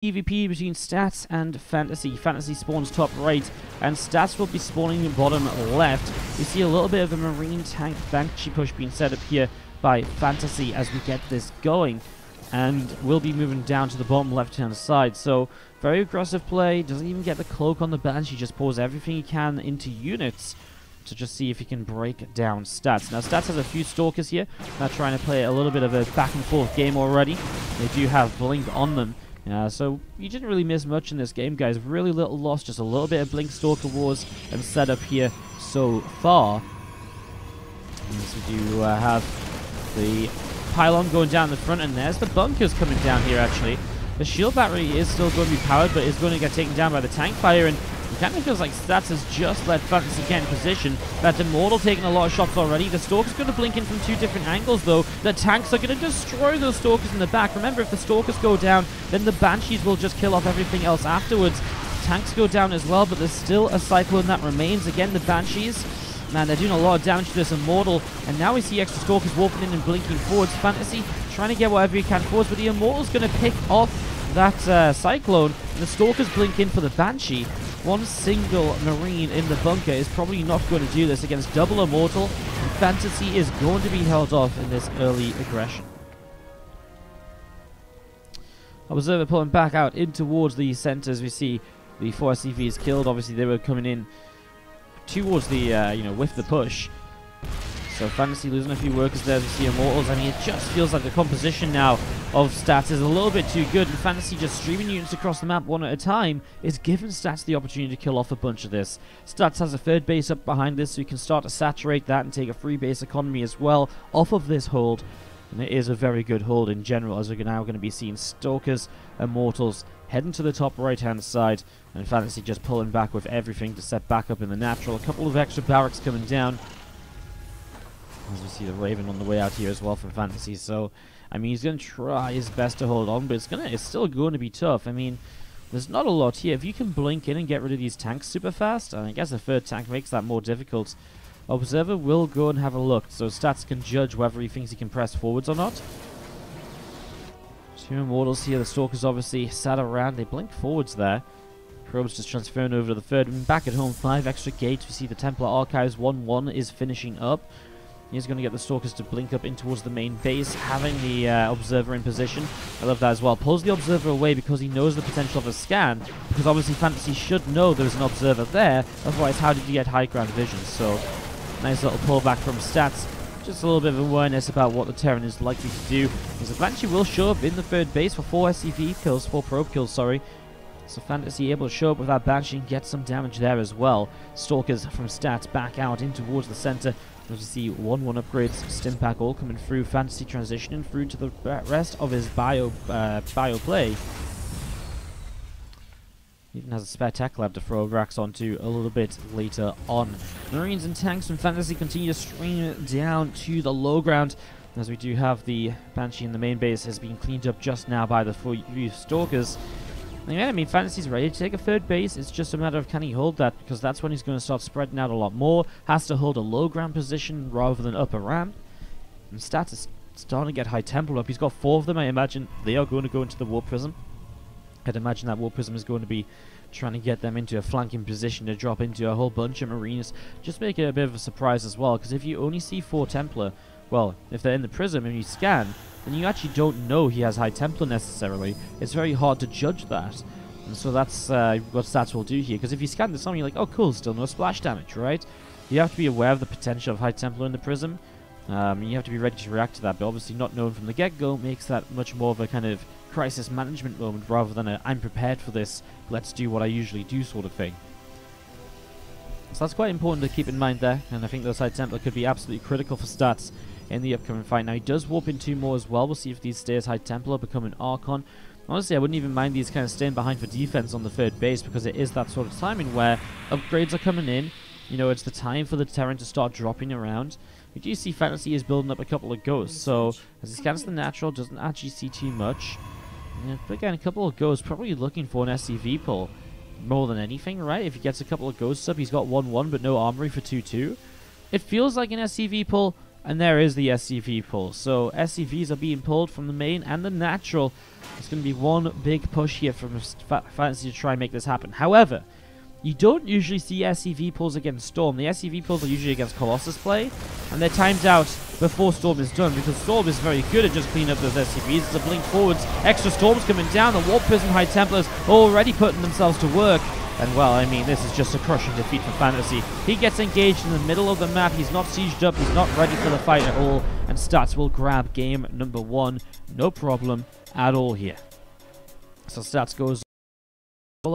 TvP between Stats and FanTaSy. FanTaSy spawns top right, and Stats will be spawning in bottom left. We see a little bit of a Marine tank Banshee push being set up here by FanTaSy as we get this going, and we'll be moving down to the bottom left-hand side. So, very aggressive play, doesn't even get the cloak on the Banshee, just pours everything he can into units to just see if he can break down Stats. Now, Stats has a few Stalkers here. They're trying to play a little bit of a back-and-forth game already. They do have Blink on them. So you didn't really miss much in this game, guys. Really little loss, just a little bit of Blink Stalker Wars and setup here so far. As we do have the pylon going down the front, and there's the bunkers coming down here, actually. The shield battery is still going to be powered, but is going to get taken down by the tank fire, and it kind of feels like Stats has just let FanTaSy get in position. That Immortal taking a lot of shots already. The Stalker's going to blink in from two different angles, though. The tanks are going to destroy those Stalkers in the back. Remember, if the Stalkers go down, then the Banshees will just kill off everything else afterwards. Tanks go down as well, but there's still a Cyclone that remains. Again, the Banshees, man, they're doing a lot of damage to this Immortal, and now we see extra Stalkers warping in and blinking forwards. FanTaSy trying to get whatever he can forwards, but the Immortal's going to pick off that Cyclone, and the Stalkers blink in for the Banshee. One single Marine in the bunker is probably not going to do this against double Immortal, and FanTaSy is going to be held off in this early aggression. Observer pulling back out in towards the center as we see the 4 SCVs killed. Obviously they were coming in towards the, with the push. So FanTaSy losing a few workers there as we see Immortals. I mean, it just feels like the composition now of Stats is a little bit too good, and FanTaSy just streaming units across the map one at a time is giving Stats the opportunity to kill off a bunch of this. Stats has a third base up behind this, so you can start to saturate that and take a free base economy as well off of this hold. And it is a very good hold in general, as we're now going to be seeing Stalkers, Immortals heading to the top right-hand side, and FanTaSy just pulling back with everything to set back up in the natural. A couple of extra barracks coming down, as we see the Raven on the way out here as well from FanTaSy. So, I mean, he's going to try his best to hold on, but it's still going to be tough. I mean, there's not a lot here. If you can blink in and get rid of these tanks super fast, and I guess the third tank makes that more difficult. Observer will go and have a look, so Stats can judge whether he thinks he can press forwards or not. Two Immortals here. The Stalkers obviously sat around. They blink forwards there. Probes just transferring over to the third. And back at home, 5 extra gates. We see the Templar Archives 1-1 is finishing up. He's going to get the Stalkers to blink up in towards the main base, having the Observer in position. I love that as well. Pulls the Observer away because he knows the potential of a scan, because obviously FanTaSy should know there's an Observer there, otherwise how did you get high ground vision? So, nice little pullback from Stats. Just a little bit of awareness about what the Terran is likely to do. Because the Banshee will show up in the third base for 4 SCV kills, 4 probe kills, sorry. So FanTaSy able to show up with that Banshee and get some damage there as well. Stalkers from Stats back out in towards the center. As you see 1-1 upgrades, Stimpack all coming through. FanTaSy transitioning through to the rest of his bio play. Even has a spare tech lab to throw racks onto a little bit later on. Marines and tanks from FanTaSy continue to stream down to the low ground, as we do have the Banshee in the main base has been cleaned up just now by the 4 Stalkers. And yeah, I mean, FanTaSy's ready to take a third base. It's just a matter of can he hold that, because that's when he's going to start spreading out a lot more. Has to hold a low ground position rather than upper ramp. And Stats is starting to get high tempo up. He's got 4 of them. I imagine they are going to go into the Warp Prism. I'd imagine that Warp Prism is going to be trying to get them into a flanking position to drop into a whole bunch of Marines. Just make it a bit of a surprise as well, because if you only see 4 Templar, well, if they're in the Prism and you scan, then you actually don't know he has high Templar necessarily. It's very hard to judge that. And so that's what Stats will do here, because if you scan this on, you're like, oh cool, still no splash damage, right? You have to be aware of the potential of high Templar in the Prism. You have to be ready to react to that, but obviously not known from the get-go makes that much more of a kind of crisis management moment rather than a I'm prepared for this, let's do what I usually do sort of thing. So that's quite important to keep in mind there, and I think those high Templar could be absolutely critical for Stats in the upcoming fight. Now he does warp in 2 more as well. We'll see if these stay as high Templar become an Archon. Honestly, I wouldn't even mind these kind of staying behind for defense on the third base, because it is that sort of timing where upgrades are coming in. You know, it's the time for the Terran to start dropping around. We do see FanTaSy is building up a couple of ghosts, so as he scans the natural, doesn't actually see too much. Yeah, but again, a couple of ghosts, probably looking for an SCV pull more than anything, right? If he gets a couple of ghosts up, he's got 1-1 but no armory for 2-2. It feels like an SCV pull, And there is the SCV pull. So SCVs are being pulled from the main and the natural. It's going to be one big push here from FanTaSy to try and make this happen. However, you don't usually see SCV pulls against Storm. The SCV pulls are usually against Colossus play, and they're timed out before Storm is done, because Storm is very good at just cleaning up those SCVs. It's a blink forwards, extra Storms coming down, the Warp Prism High Templars already putting themselves to work. And well, I mean, this is just a crushing defeat for FanTaSy. He gets engaged in the middle of the map, he's not sieged up, he's not ready for the fight at all, and Stats will grab game number 1, no problem at all here. So Stats goes.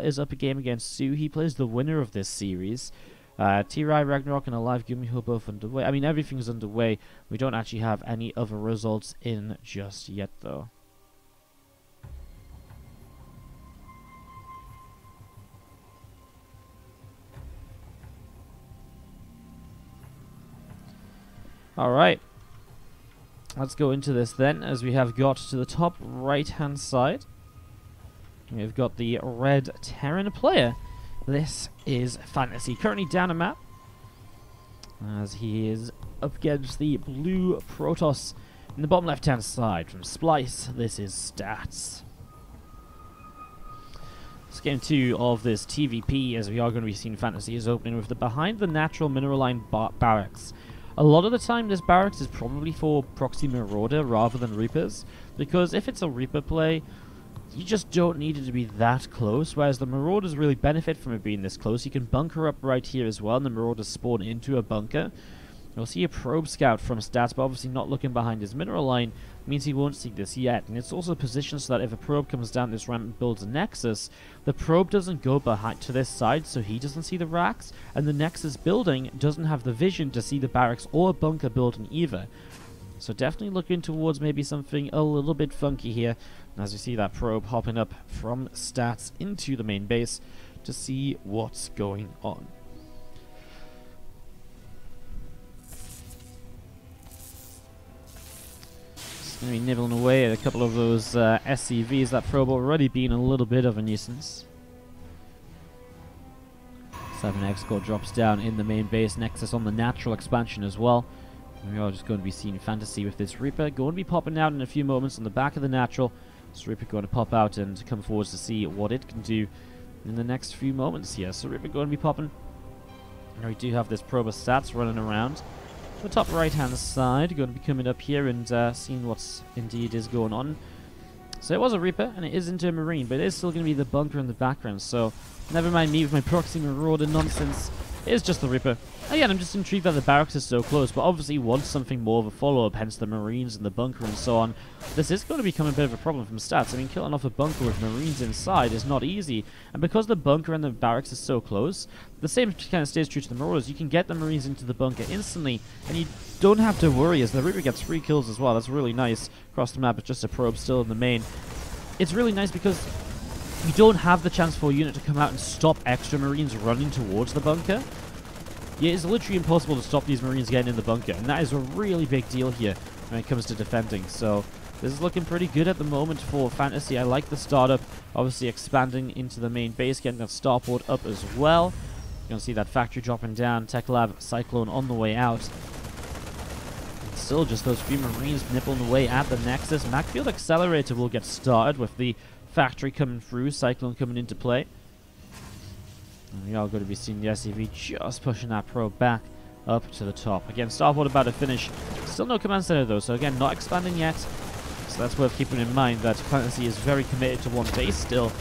Is up a game against Sue. He plays the winner of this series. T-Rai, Ragnarok, and Alive Gumiho both underway. I mean, everything's underway. We don't actually have any other results in just yet, though. Alright. Let's go into this then, as we have got to the top right-hand side. We've got the red Terran player. This is FanTaSy, currently down a map, as he is up against the blue Protoss in the bottom left-hand side. From Splice, this is Stats. It's game 2 of this TvP, as we are going to be seeing FanTaSy is opening with the behind the natural mineral line barracks. A lot of the time, this barracks is probably for Proxy Marauder rather than Reapers, because if it's a Reaper play, you just don't need it to be that close, whereas the Marauders really benefit from it being this close. You can bunker up right here as well, and the Marauders spawn into a bunker. You'll see a probe scout from Stats, but obviously not looking behind his mineral line means he won't see this yet. And it's also positioned so that if a probe comes down this ramp and builds a nexus, the probe doesn't go behind to this side, so he doesn't see the racks, and the nexus building doesn't have the vision to see the barracks or a bunker building either. So definitely looking towards maybe something a little bit funky here, as we see that probe hopping up from Stats into the main base to see what's going on. It's going to be nibbling away at a couple of those SCVs. That probe already being a little bit of a nuisance. 7x core drops down in the main base. Nexus on the natural expansion as well. We are just going to be seeing FanTaSy with this Reaper. Going to be popping out in a few moments on the back of the natural. So Reaper going to pop out and come forwards to see what it can do in the next few moments here. So Reaper going to be popping. Now we do have this probe of Stats running around. The top right hand side, going to be coming up here and seeing what's indeed is going on. So it was a Reaper, and it is into a Marine, but it is still going to be the bunker in the background, so never mind me with my Proxy Marauder nonsense. It is just the Reaper. Again, I'm just intrigued that the barracks is so close, but obviously wants something more of a follow-up, hence the Marines and the bunker and so on. This is going to become a bit of a problem from Stats. I mean, killing off a bunker with Marines inside is not easy, and because the bunker and the barracks is so close, the same kind of stays true to the Marauders. You can get the Marines into the bunker instantly, and you don't have to worry, as the Reaper gets 3 kills as well. That's really nice. Across the map, it's just a probe still in the main. It's really nice because you don't have the chance for a unit to come out and stop extra Marines running towards the bunker. Yeah, it's literally impossible to stop these Marines getting in the bunker, and that is a really big deal here when it comes to defending. So this is looking pretty good at the moment for FanTaSy. I like the startup, obviously expanding into the main base, getting that starport up as well. You're going to see that factory dropping down, Tech Lab, Cyclone on the way out. And still just those few Marines nippling away at the Nexus. Macfield Accelerator will get started with the factory coming through, Cyclone coming into play. And we are going to be seeing the SCV just pushing that probe back up to the top. Again, starport about to finish. Still no command center though, so again, not expanding yet. So that's worth keeping in mind that FanTaSy is very committed to one base still.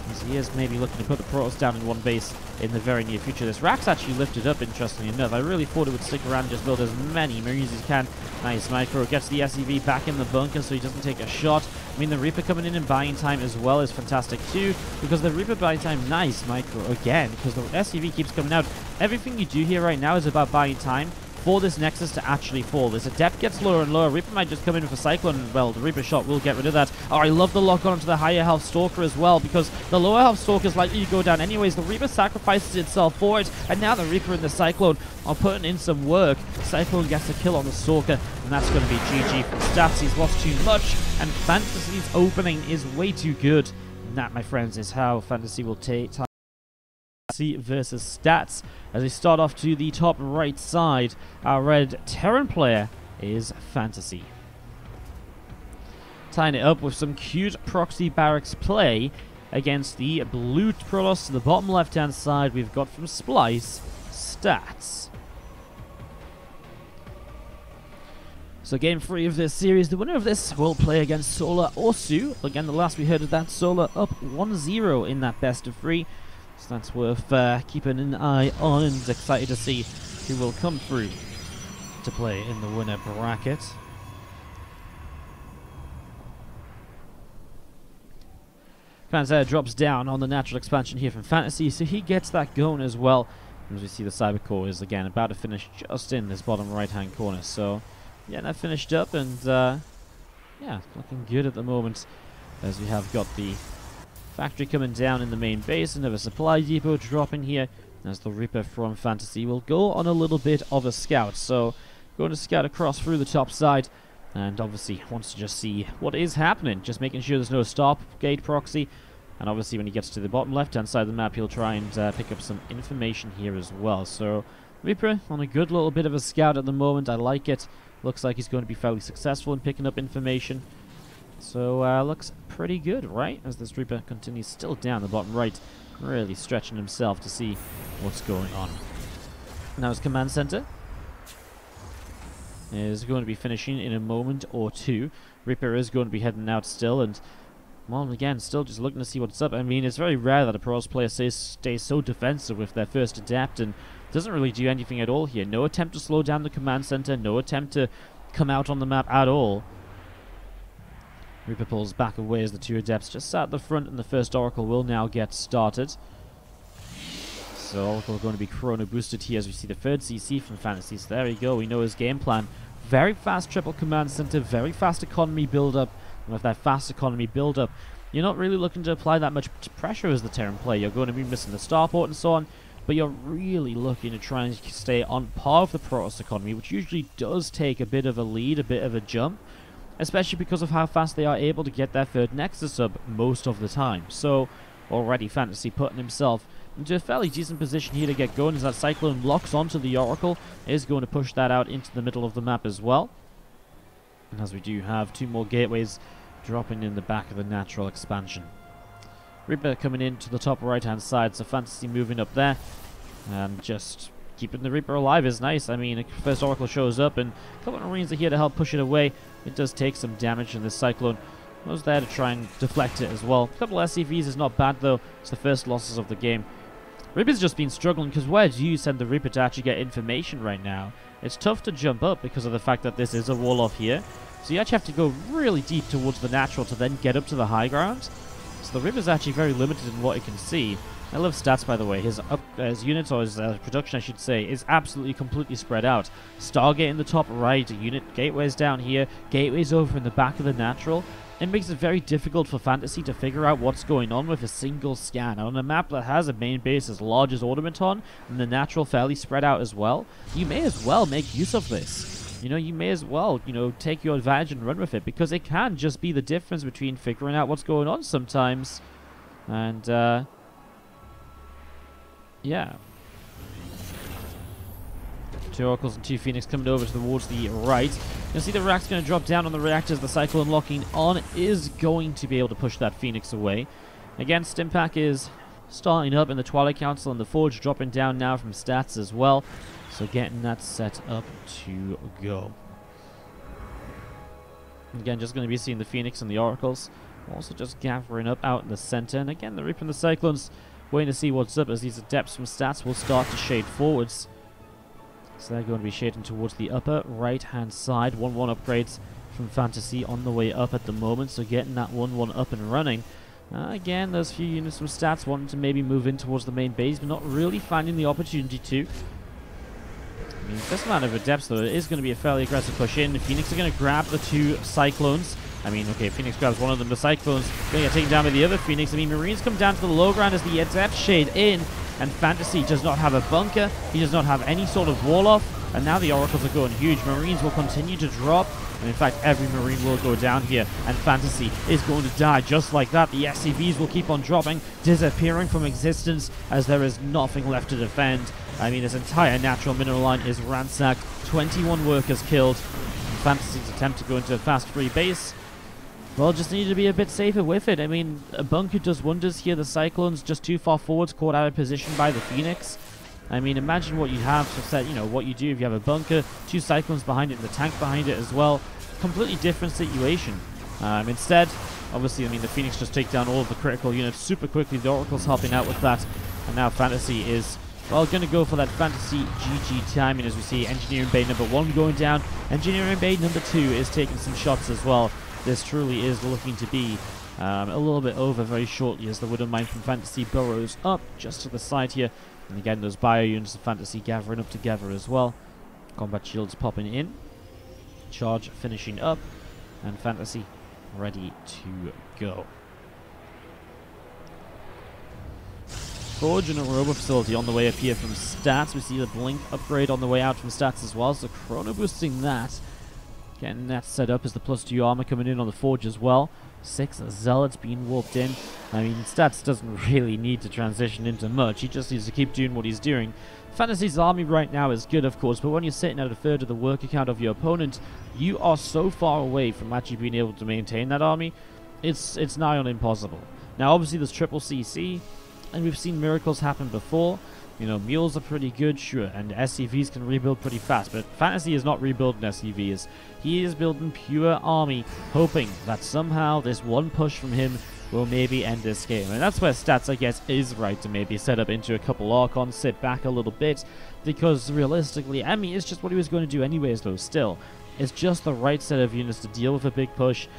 As he is maybe looking to put the Protoss down in one base in the very near future. This rack's actually lifted up, interestingly enough. I really thought it would stick around and just build as many Marines as he can. Nice micro, gets the SCV back in the bunker so he doesn't take a shot. I mean, the Reaper coming in and buying time as well is fantastic too, because the Reaper buying time, nice micro again, because the SCV keeps coming out. Everything you do here right now is about buying time for this Nexus to actually fall. As the depth gets lower and lower, Reaper might just come in with a Cyclone, and well, the Reaper shot will get rid of that. Oh, I love the lock on to the higher health Stalker as well, because the lower health Stalker is likely to go down anyways. The Reaper sacrifices itself for it, and now the Reaper and the Cyclone are putting in some work. Cyclone gets a kill on the Stalker, and that's going to be GG from Stats. He's lost too much, and FanTaSy's opening is way too good. And that, my friends, is how FanTaSy will take time FanTaSy versus Stats. As we start off to the top right side, our red Terran player is FanTaSy. Tying it up with some cute proxy barracks play against the blue Protoss. To the bottom left hand side, we've got from Splice, Stats. So game 3 of this series, the winner of this will play against Solar or Su. Again, the last we heard of that, Solar up 1-0 in that best of 3. So that's worth keeping an eye on, and excited to see who will come through to play in the winner bracket. Panzer drops down on the natural expansion here from FanTaSy, so he gets that going as well. As we see, the Cyber Core is again about to finish just in this bottom right hand corner. So yeah, that finished up, and yeah, looking good at the moment, as we have got the factory coming down in the main base, another supply depot dropping here, as the Reaper from FanTaSy will go on a little bit of a scout. So going to scout across through the top side, and obviously wants to just see what is happening, just making sure there's no Stargate proxy. And obviously when he gets to the bottom left hand side of the map, he'll try and pick up some information here as well. So Reaper on a good little bit of a scout at the moment. I like it. Looks like he's going to be fairly successful in picking up information. So looks pretty good, right? As this Reaper continues still down the bottom right, really stretching himself to see what's going on. Now his command center is going to be finishing in a moment or two. Reaper is going to be heading out still, and well, again, still just looking to see what's up. I mean, it's very rare that a Protoss player stays so defensive with their first adapt, and doesn't really do anything at all here. No attempt to slow down the command center, no attempt to come out on the map at all. Reaper pulls back away as the two adepts just sat at the front, and the first Oracle will now get started. So Oracle are going to be chrono boosted here as we see the third CC from FanTaSy. So there you go, we know his game plan. Very fast triple command center, very fast economy build up. And with that fast economy build up, you're not really looking to apply that much pressure as the Terran player. You're going to be missing the starport and so on, but you're really looking to try and stay on par with the Protoss economy, which usually does take a bit of a lead, a bit of a jump, especially because of how fast they are able to get their third Nexus up most of the time. So already FanTaSy putting himself into a fairly decent position here to get going, as that Cyclone locks onto the Oracle, is going to push that out into the middle of the map as well. And as we do have two more gateways dropping in the back of the natural expansion. Reaper coming in to the top right hand side, so FanTaSy moving up there, and just keeping the Reaper alive is nice. I mean, first Oracle shows up, and a couple of Marines are here to help push it away. It does take some damage, and this Cyclone was there to try and deflect it as well. A couple of SCVs is not bad though. It's the first losses of the game. Reaper's just been struggling, because where do you send the Reaper to actually get information right now? It's tough to jump up because of the fact that this is a wall off here. So you actually have to go really deep towards the natural to then get up to the high ground. So the Reaper's actually very limited in what it can see. I love Stats, by the way. His units, or his production I should say, is absolutely completely spread out. Stargate in the top right, unit gateways down here, gateways over in the back of the natural. It makes it very difficult for FanTaSy to figure out what's going on with a single scan. On a map that has a main base as large as Automaton, and the natural fairly spread out as well, you may as well make use of this. You know, you may as well, you know, take your advantage and run with it, because it can just be the difference between figuring out what's going on sometimes. And, yeah. Two Oracles and two Phoenix coming over towards the right. You'll see the rack's going to drop down on the reactors. The Cyclone locking on is going to be able to push that Phoenix away. Again, Stimpack is starting up in the Twilight Council, and the Forge dropping down now from Stats as well. So getting that set up to go. Again, just going to be seeing the Phoenix and the Oracles. Also just gathering up out in the center. And again, the Reaper and the Cyclones waiting to see what's up, as these Adepts from Stats will start to shade forwards. So they're going to be shading towards the upper right-hand side. 1-1 upgrades from FanTaSy on the way up at the moment. So getting that 1-1 up and running. Again, there's a few units from Stats wanting to maybe move in towards the main base, but not really finding the opportunity to. I mean, this amount of Adepts, though, it is going to be a fairly aggressive push in. The Phoenix are going to grab the two Cyclones. I mean, okay, Phoenix grabs one of them. The Cyclones going to get taken down by the other Phoenix. I mean, Marines come down to the low ground as the Adepts shade in, and FanTaSy does not have a bunker. He does not have any sort of wall off. and now the Oracles are going huge. Marines will continue to drop, and in fact every Marine will go down here, and FanTaSy is going to die just like that. The SCVs will keep on dropping, disappearing from existence as there is nothing left to defend. I mean, this entire natural mineral line is ransacked, 21 workers killed. FanTaSy's attempt to go into a fast free base, well, just need to be a bit safer with it. I mean, a bunker does wonders here. The Cyclone's just too far forwards, caught out of position by the Phoenix. I mean, imagine what you'd have to set, what you do if you have a bunker, 2 Cyclones behind it, and the tank behind it as well. Completely different situation. Instead, obviously, I mean, the Phoenix just take down all of the critical units super quickly. The Oracle's helping out with that, and now FanTaSy is, well, going to go for that FanTaSy GG timing as we see Engineering Bay number 1 going down. Engineering Bay number 2 is taking some shots as well. This truly is looking to be a little bit over very shortly as the Widow Mine from FanTaSy burrows up just to the side here. And again, those bio units of FanTaSy gathering up together as well. Combat shields popping in. Charge finishing up. And FanTaSy ready to go. Forge and a Robo facility on the way up here from Stats. We see the Blink upgrade on the way out from Stats as well. So Chrono boosting that. Getting that set up as the +2 armor coming in on the Forge as well. 6 Zealots being warped in. I mean, Stats doesn't really need to transition into much. He just needs to keep doing what he's doing. FanTaSy's army right now is good, of course, but when you're sitting at a third of the worker count of your opponent, you are so far away from actually being able to maintain that army. It's nigh on impossible. Now, obviously, there's triple CC, and we've seen miracles happen before. Mules are pretty good, sure, and SCVs can rebuild pretty fast, but FanTaSy is not rebuilding SCVs. He is building pure army, hoping that somehow this one push from him will maybe end this game. And that's where Stats, I guess, is right to maybe set up into a couple Archons, sit back a little bit, because realistically, I mean, it's just what he was going to do anyways, though, still. It's just the right set of units to deal with a big push.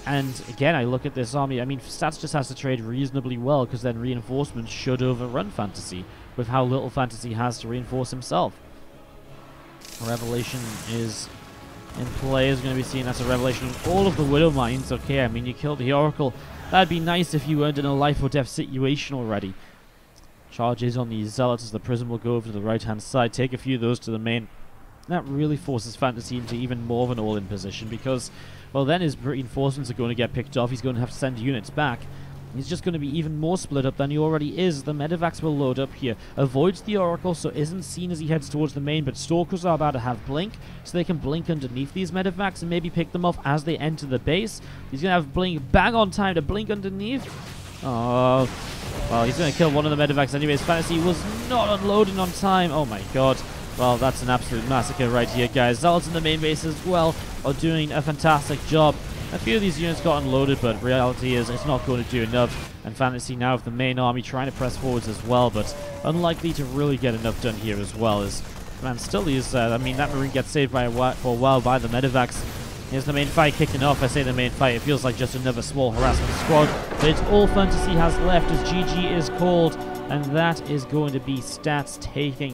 And again, I look at this army, I mean, Stats just has to trade reasonably well, because then reinforcements should overrun FanTaSy, with how little FanTaSy has to reinforce himself. Revelation is in play, is going to be seen as a Revelation in all of the Widow Mines. Okay, I mean, you killed the Oracle. That'd be nice if you weren't in a life or death situation already. Charges on the Zealots as the Prism will go over to the right-hand side, take a few of those to the main. That really forces FanTaSy into even more of an all-in position because, well, then his reinforcements are going to get picked off. He's going to have to send units back. He's just going to be even more split up than he already is. The Medivacs will load up here. Avoids the Oracle, so isn't seen as he heads towards the main, but Stalkers are about to have Blink, so they can Blink underneath these Medivacs and maybe pick them off as they enter the base. He's going to have Blink bang on time to Blink underneath. Oh, well, he's going to kill one of the Medivacs anyways. FanTaSy was not unloading on time. Oh my god. Well, that's an absolute massacre right here, guys. Zealots in the main base as well are doing a fantastic job. A few of these units got unloaded, but reality is it's not going to do enough. And FanTaSy now with the main army trying to press forwards as well, but unlikely to really get enough done here as well. As man, still is, I mean, that Marine gets saved for a while by the Medivacs. Here's the main fight kicking off. I say the main fight, it feels like just another small harassment squad, but it's all FanTaSy has left as GG is called, and that is going to be Stats taking